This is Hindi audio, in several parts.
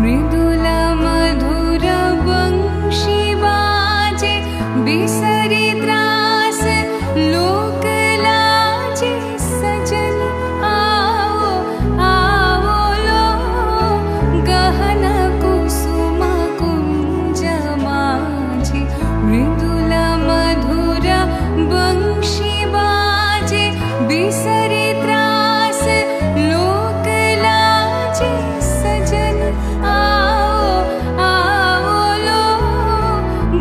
मृदुला मधुर वंशी बाजे बिसरी त्रास लोक लाजे सजन आओ आओ लो गहना कुसुम कुंज माझे मृदुला मधुर वंशी बाजे बिसरी त्रास लोक लाजे सजन आओ आओ लो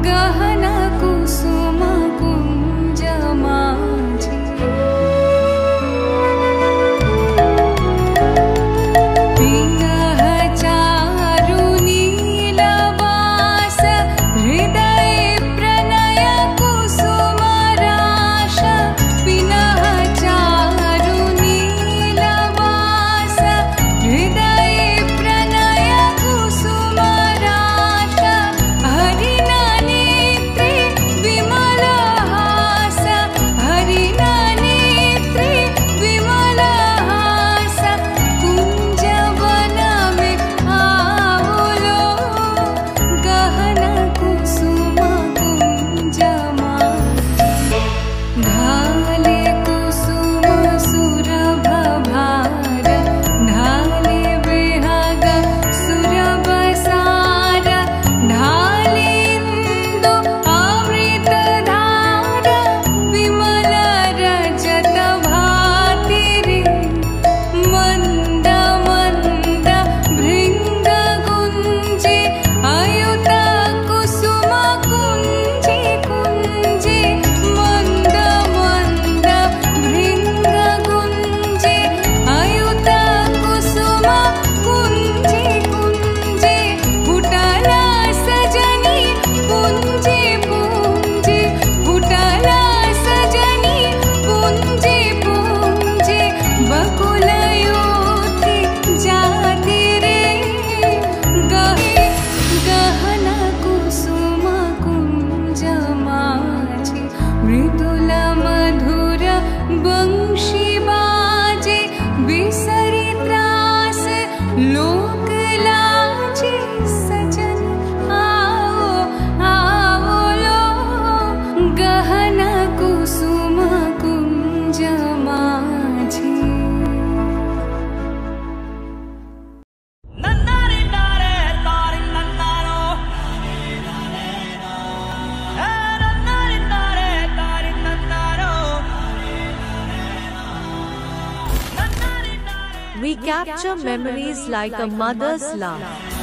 गहना कुसुम कुंज माझे पिंगह चारु नीलवास हृदय प्रणय कुसुम राश पिनः चारु नीलवास हृदय प्रणय कुसुम राश हरिना नेत्रे विमल हास हरिना नेत्रे विमल हास कुंज वन में आओ लो गहना कुसुम कुंज माझे ढाले कुसुम सुरभ भार ढाले बेहग सुरभ सार ढाले इंदु अमृत धार विमल रजत भाति रे मंद मंद भृंग गुंजे अयुत कुसुम कुंजे कुंजे मंद मंद भृंग गुंजे अयुत कुसुम कुंजे कुंजे फुटला सजनी पुंजे पुंजे फुटला सजनी पुंजे पुंजे बकुल योथे जाति रे गहे गहना कुसुम कुंज माझे मृदुल मधुर वंशी बाजे बिसरी त्रास लोक लाजे सजन आओ आओ लो गहना कुसुम कुंज माझे नन्नारे नारे तारे नन्नारो नन्नारे नारे तारे नन्नारो नन्नारे नारे We capture memories like a mother's love.